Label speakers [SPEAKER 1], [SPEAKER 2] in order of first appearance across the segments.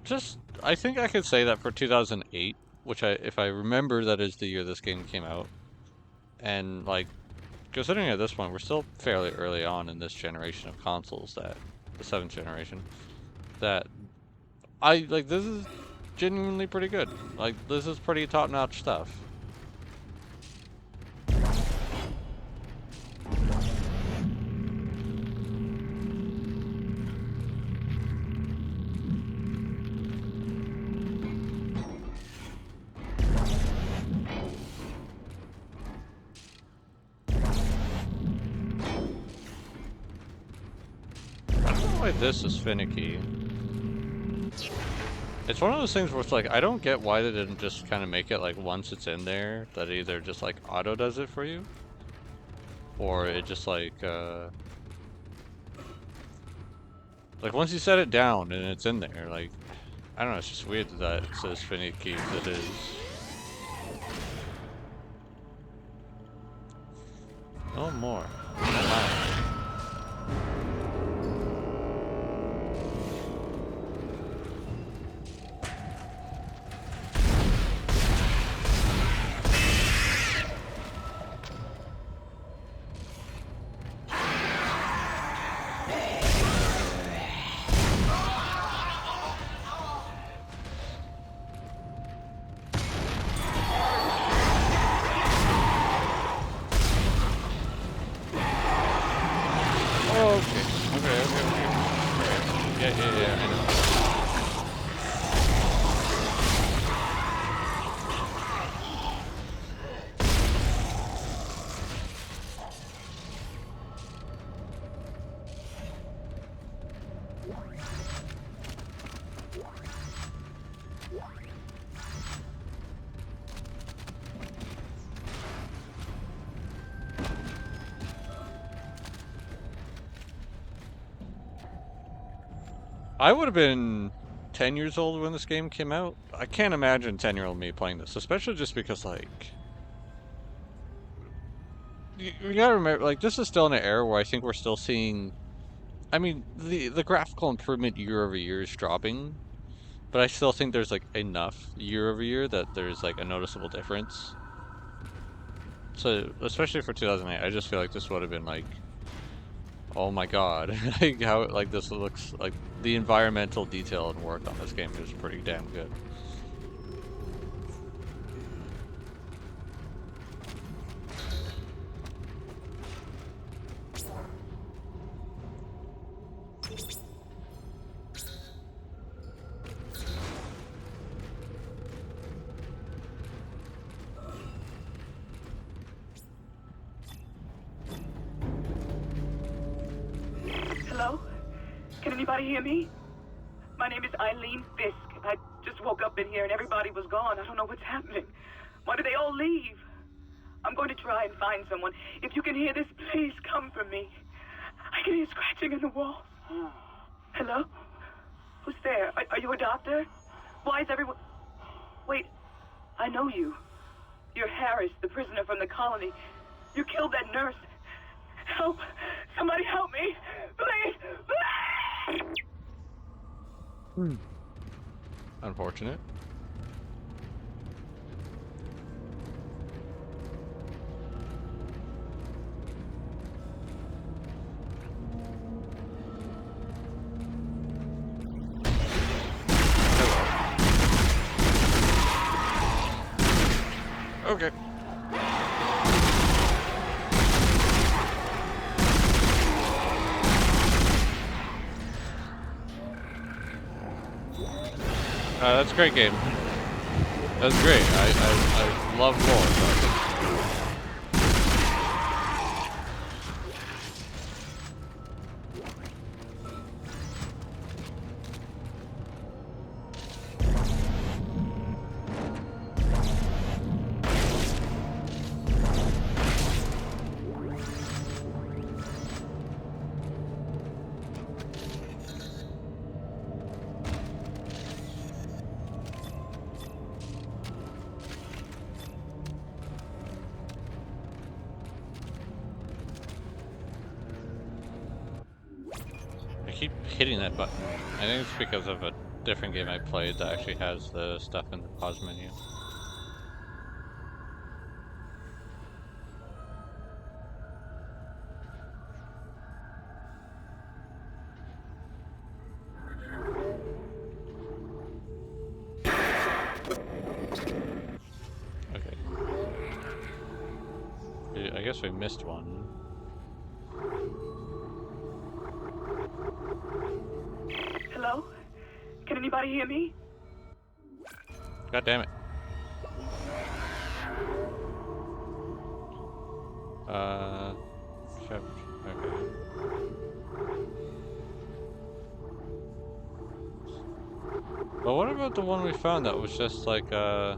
[SPEAKER 1] Just I think I could say that for 2008, which if I remember, that is the year this game came out, and like considering at this point we're still fairly early on in this generation of consoles, that the 7th generation, that I like this is genuinely pretty good. Like this is pretty top-notch stuff. Why this is finicky. It's one of those things where it's like, I don't get why they didn't just kind of make it like once it's in there, that either just like auto does it for you, or it just like once you set it down and it's in there, like, I don't know, it's just weird that it says finicky as it is. Oh, more. I would have been 10 years old when this game came out. I can't imagine 10-year-old me playing this, especially just because, like, you gotta remember, like, this is still in an era where I think we're still seeing, I mean, the graphical improvement year over year is dropping, but I still think there's, like, enough year over year that there's, like, a noticeable difference. So, especially for 2008, I just feel like this would have been, like, oh my god, like how like this looks, like the environmental detail and work on this game is pretty damn good.
[SPEAKER 2] Hello? Can anybody hear me? My name is Eileen Fisk. I just woke up in here and everybody was gone. I don't know what's happening. Why did they all leave? I'm going to try and find someone. If you can hear this, please come for me. I can hear scratching in the walls. Hello? Who's there? Are you a doctor? Why is everyone... Wait, I know you. You're Harris, the prisoner from the colony. You killed that nurse. Help! Somebody help me! Please! Please!
[SPEAKER 1] Unfortunate. Okay. That's a great game. That's great. I love lore. keep hitting that button. I think it's because of a different game I played that actually has the stuff in the pause menu. Okay. I guess we missed one.
[SPEAKER 2] Hello? Can anybody hear me?
[SPEAKER 1] God damn it. Shit. Okay. But what about the one we found that was just like,
[SPEAKER 3] That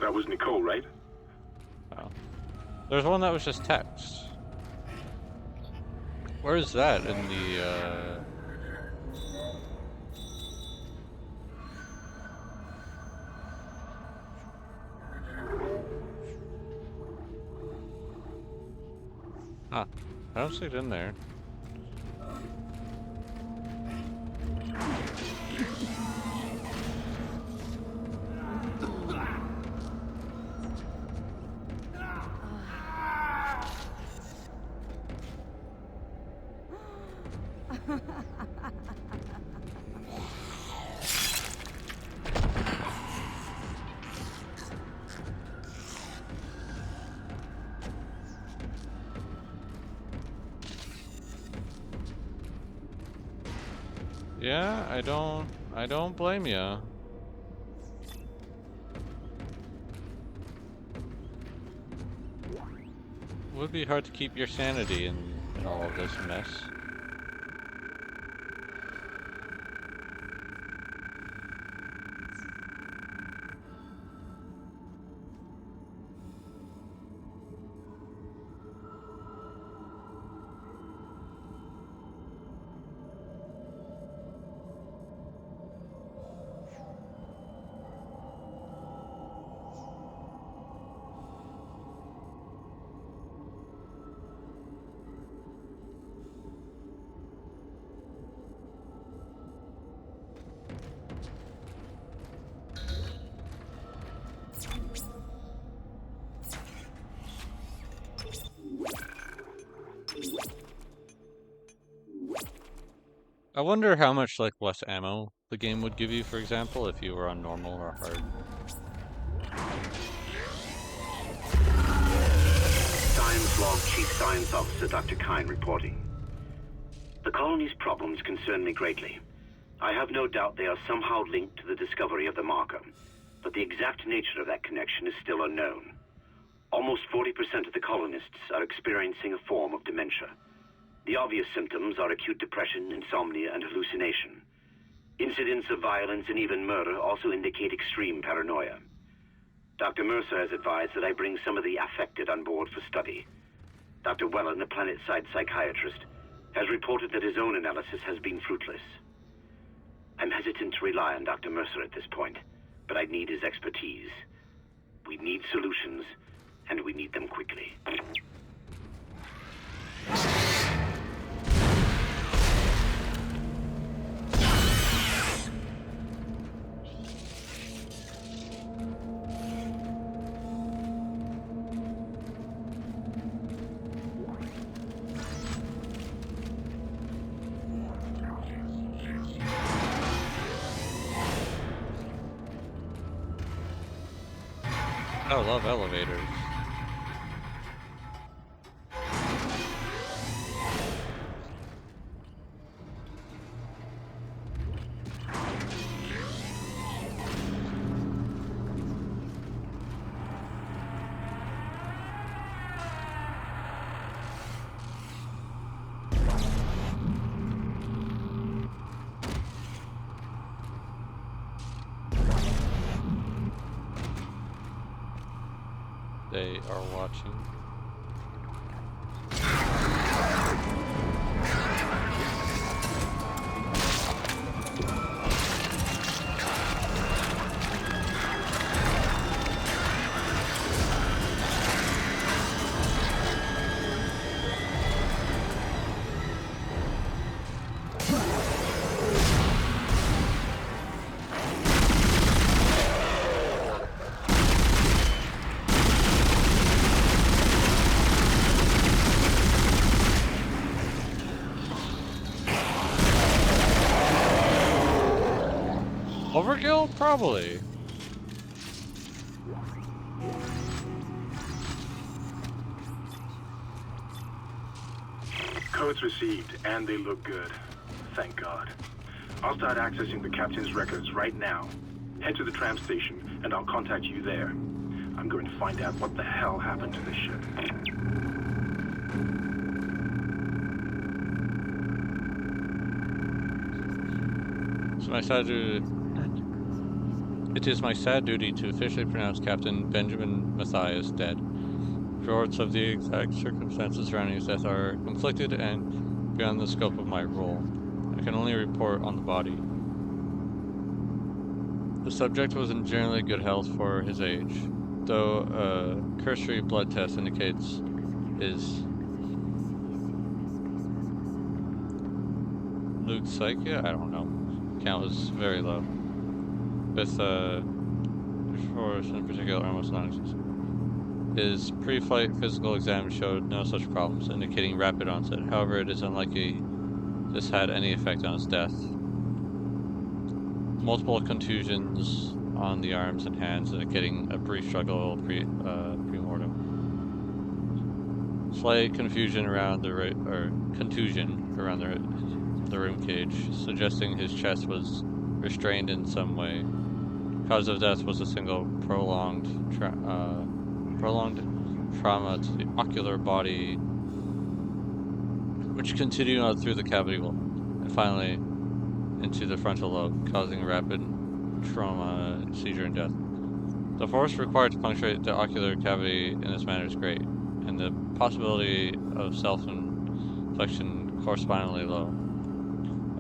[SPEAKER 3] was Nicole, right?
[SPEAKER 1] oh. There's one that was just text. Where is that in the, Huh. I don't see it in there. Yeah, I don't blame ya. It would be hard to keep your sanity in all of this mess. I wonder how much like less ammo the game would give you, for example, if you were on normal or hard.
[SPEAKER 4] Science Log Chief Science Officer Dr. Kine reporting. The colony's problems concern me greatly. I have no doubt they are somehow linked to the discovery of the marker, but the exact nature of that connection is still unknown. Almost 40% of the colonists are experiencing a form of dementia. The obvious symptoms are acute depression, insomnia, and hallucination. Incidents of violence and even murder also indicate extreme paranoia. Dr. Mercer has advised that I bring some of the affected on board for study. Dr. Wellen, the planet-side psychiatrist, has reported that his own analysis has been fruitless. I'm hesitant to rely on Dr. Mercer at this point, but I need his expertise. We need solutions, and we need them quickly.
[SPEAKER 1] I love elevators. They are watching. skill? Probably.
[SPEAKER 3] Codes received, and they look good. Thank God. I'll start accessing the captain's records right now. Head to the tram station, and I'll contact you there. I'm going to find out what the hell happened to this ship.
[SPEAKER 1] It is my sad duty to officially pronounce Captain Benjamin Mathias dead. Reports of the exact circumstances surrounding his death are conflicted and beyond the scope of my role. I can only report on the body. The subject was in generally good health for his age, though a cursory blood test indicates his leukocyte, I don't know, count was very low, with force in particular almost non-existent. His pre-flight physical exam showed no such problems, indicating rapid onset. However, it is unlikely this had any effect on his death. Multiple contusions on the arms and hands, indicating a brief struggle pre-mortem. Slight contusion around the room cage, suggesting his chest was restrained in some way. Cause of death was a single prolonged trauma to the ocular body, which continued on through the cavity wall, and finally into the frontal lobe, causing rapid trauma, seizure, and death. The force required to puncture the ocular cavity in this manner is great, and the possibility of self-inflection correspondingly low.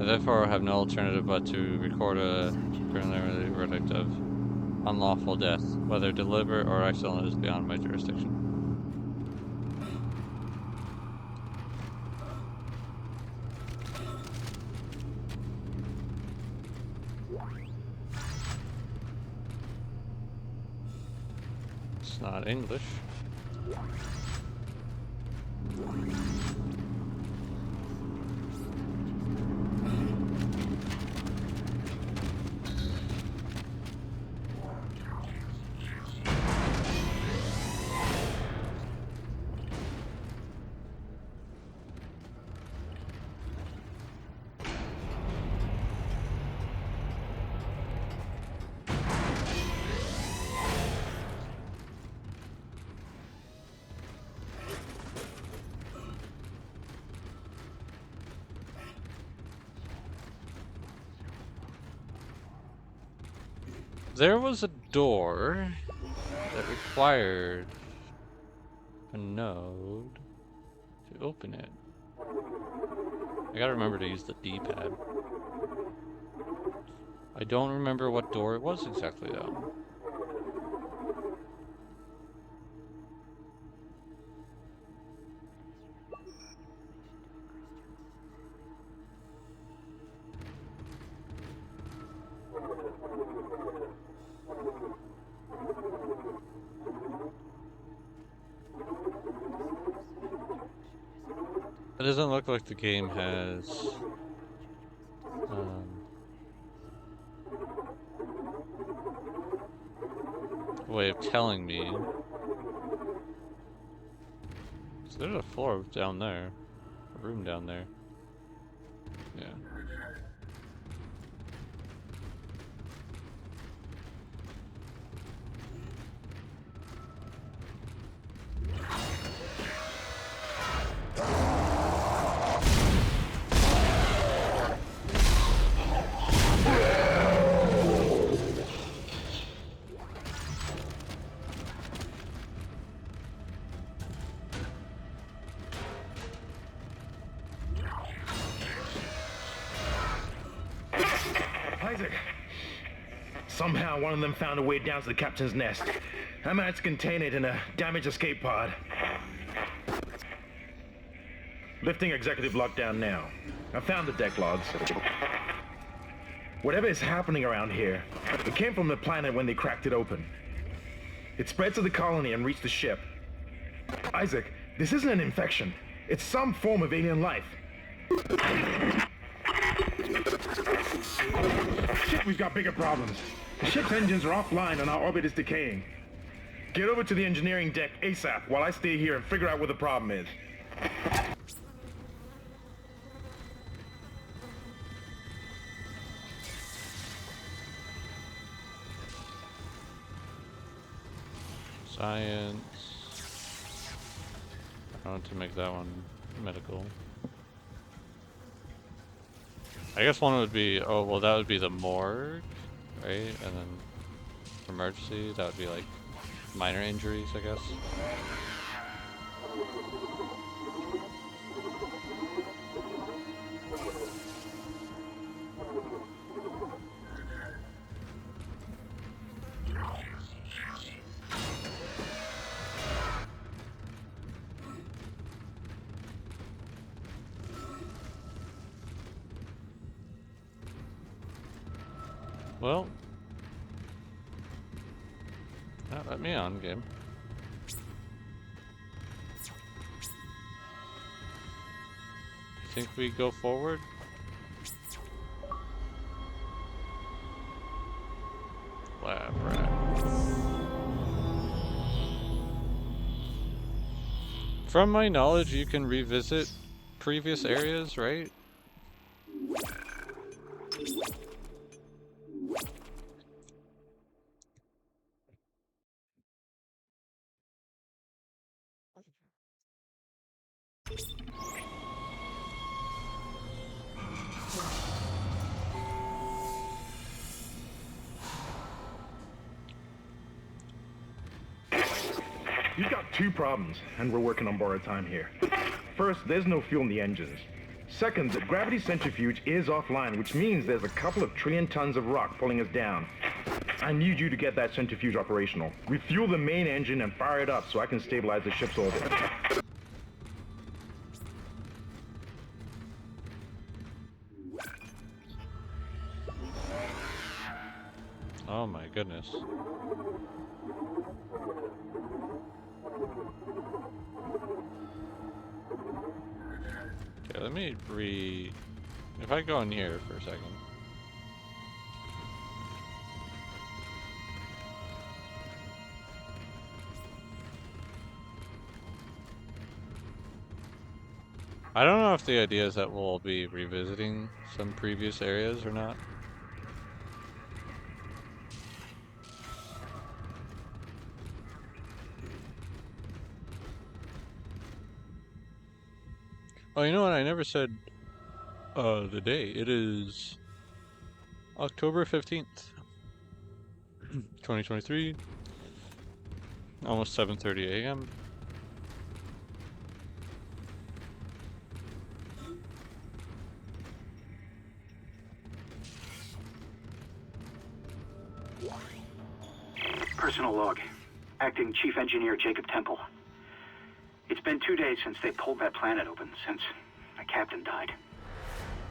[SPEAKER 1] I therefore have no alternative but to record a preliminary verdict of unlawful death. Whether deliberate or accidental is beyond my jurisdiction. It's not English. There was a door that required a node to open it. I gotta remember to use the D-pad. I don't remember what door it was exactly though. It doesn't look like the game has a way of telling me. So there's a floor down there, a room down there. Yeah.
[SPEAKER 5] Isaac! Somehow one of them found a way down to the captain's nest. I managed to contain it in a damaged escape pod. Lifting executive lockdown now. I found the deck logs. Whatever is happening around here, it came from the planet when they cracked it open. It spread to the colony and reached the ship. Isaac, this isn't an infection. It's some form of alien life. Shit, we've got bigger problems. The ship's engines are offline and our orbit is decaying. Get over to the engineering deck ASAP while I stay here and figure out what the problem is.
[SPEAKER 1] Science. I want to make that one medical. I guess one would be, oh, well, that would be the morgue, right? And then emergency, that would be like minor injuries, I guess. Well, let me on, game. Think we go forward? Lab rat. From my knowledge, you can revisit previous areas, right?
[SPEAKER 5] You've got two problems, and we're working on borrowed time here. First, there's no fuel in the engines. Second, the gravity centrifuge is offline, which means there's a couple of trillion tons of rock pulling us down. I need you to get that centrifuge operational. Refuel the main engine and fire it up so I can stabilize the ship's orbit.
[SPEAKER 1] Oh my goodness. Okay, let me if I go in here for a second. I don't know if the idea is that we'll be revisiting some previous areas or not. Oh, you know what? I never said the day. It is October 15th, 2023. Almost 7:30 a.m.
[SPEAKER 6] Personal log. Acting Chief Engineer Jacob Temple. It's been 2 days since they pulled that planet open, since my captain died.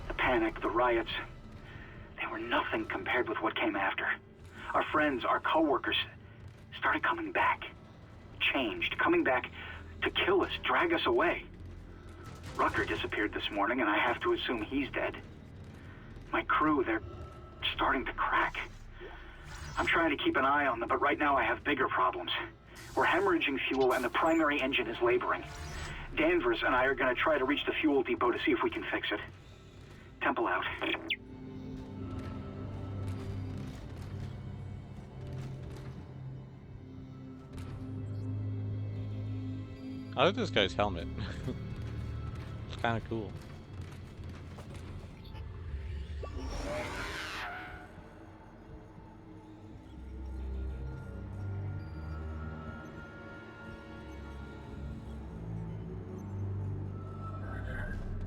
[SPEAKER 6] The panic, the riots, they were nothing compared with what came after. Our friends, our co-workers, started coming back. Changed, coming back to kill us, drag us away. Rucker disappeared this morning, and I have to assume he's dead. My crew, they're starting to crack. I'm trying to keep an eye on them, but right now I have bigger problems. We're hemorrhaging fuel, and the primary engine is laboring. Danvers and I are going to try to reach the fuel depot to see if we can fix it. Temple out.
[SPEAKER 1] I like this guy's helmet. It's kind of cool.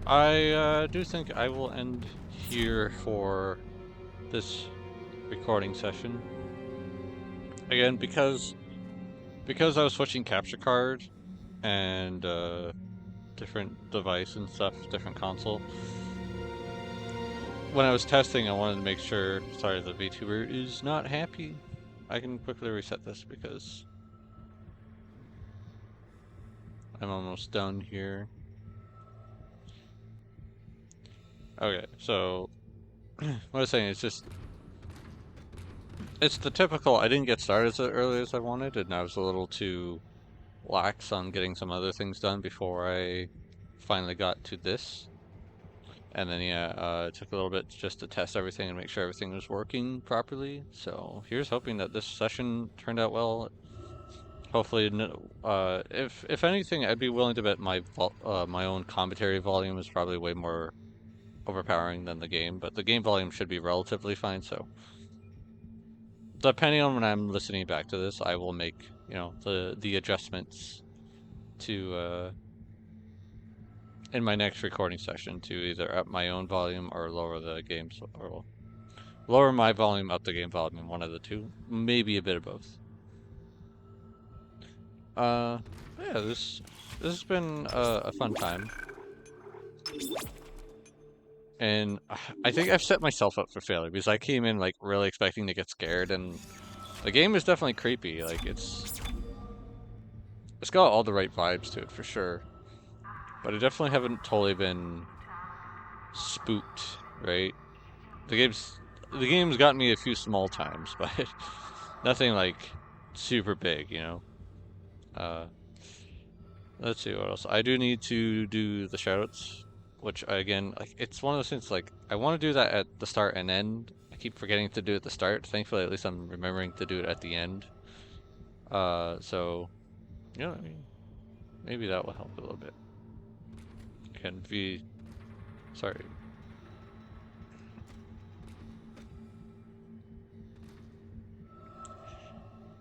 [SPEAKER 1] I do think I will end here for this recording session. Again, because I was switching capture card and different device and stuff, different console. When I was testing, I wanted to make sure. Sorry, the VTuber is not happy. I can quickly reset this because I'm almost done here. Okay, so what I was saying, it's the typical, I didn't get started as early as I wanted, and I was a little too lax on getting some other things done before I finally got to this. And then yeah, it took a little bit just to test everything and make sure everything was working properly. So here's hoping that this session turned out well. Hopefully, if anything, I'd be willing to bet my own commentary volume is probably way more overpowering than the game, but the game volume should be relatively fine. So depending on when I'm listening back to this, I will make, you know, the adjustments to in my next recording session to either up my own volume or lower the game's, or lower my volume, up the game volume, one of the two, maybe a bit of both. Uh, yeah, this has been a fun time, and I think I've set myself up for failure because I came in like really expecting to get scared, and the game is definitely creepy. Like it's got all the right vibes to it for sure, but I definitely haven't totally been spooked, right? The game's gotten me a few small times, but nothing like super big, you know. Uh, let's see what else. I do need to do the shoutouts, which again, like it's one of those things like I want to do that at the start and end. I keep forgetting to do it at the start. Thankfully, at least I'm remembering to do it at the end. So you know, I mean, maybe that will help a little bit. Can be sorry.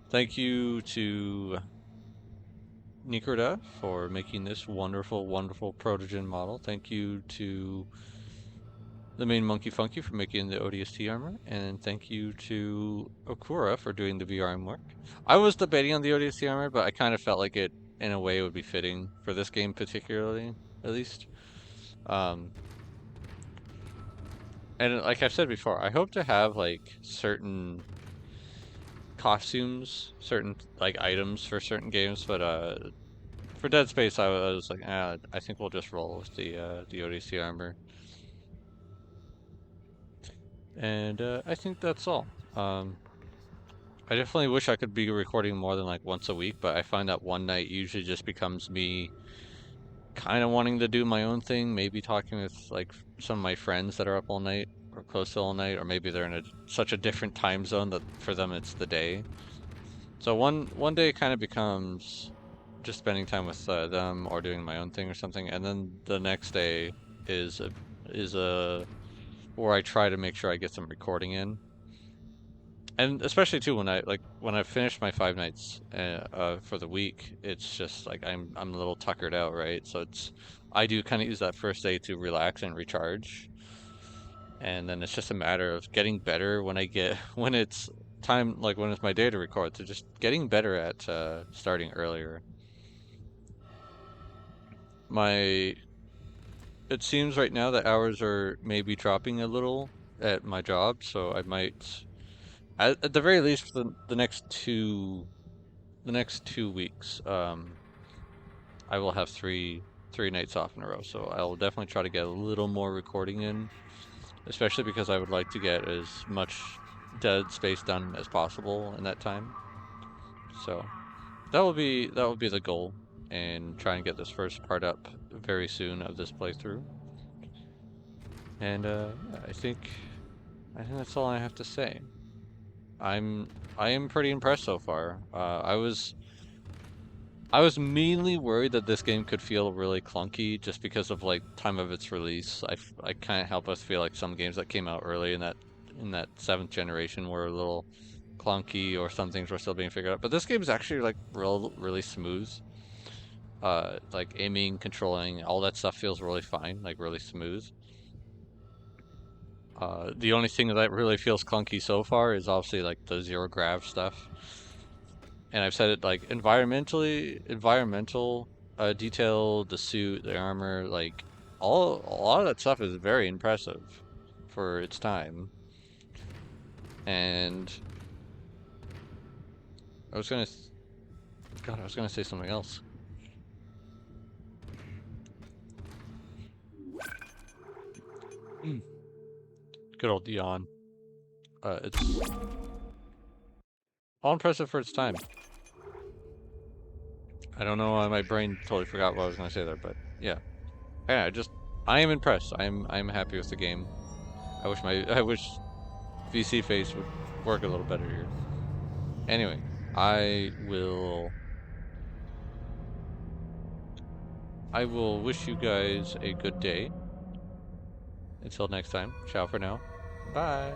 [SPEAKER 1] Thank you to Nicoreda for making this wonderful, wonderful Protogen model. Thank you to the main Monkey Funky for making the ODST armor, and thank you to Okkura for doing the VR arm work. I was debating on the ODST armor, but I kind of felt like it, in a way, would be fitting for this game particularly, at least. And like I've said before, I hope to have like certain costumes, certain like items for certain games, but for Dead Space, I was like, I think we'll just roll with the ODC armor. And I think that's all. I definitely wish I could be recording more than like once a week, but I find that one night usually just becomes me kind of wanting to do my own thing, maybe talking with like some of my friends that are up all night or close to all night, or maybe they're in such a different time zone that for them it's the day. So one day kind of becomes just spending time with them or doing my own thing or something, and then the next day is a where I try to make sure I get some recording in, and especially too when I finish my 5 nights for the week, it's just like I'm a little tuckered out, right? So I do kind of use that first day to relax and recharge, and then it's just a matter of getting better when I get when it's time, like when it's my day to record, so just getting better at starting earlier. It seems right now that hours are maybe dropping a little at my job, so I might, at the very least, for the next 2 weeks, I will have three nights off in a row. So I will definitely try to get a little more recording in, especially because I would like to get as much Dead Space done as possible in that time. So that will be the goal, and try and get this first part up very soon of this playthrough. And I think that's all I have to say. I am pretty impressed so far. I was mainly worried that this game could feel really clunky just because of like time of its release. I can't help but feel like some games that came out early in that 7th generation were a little clunky, or some things were still being figured out. But this game is actually like really smooth. Like aiming, controlling, all that stuff feels really fine, like really smooth. The only thing that really feels clunky so far is obviously like the zero grav stuff. And I've said it, like environmental detail, the suit, the armor, like a lot of that stuff is very impressive for its time. And I was gonna say something else. Good old Dion. It's all impressive for its time. I don't know why my brain totally forgot what I was gonna say there, but yeah. Yeah, I am impressed. I'm happy with the game. I wish VC face would work a little better here. Anyway, I will wish you guys a good day. Until next time, ciao for now. Bye.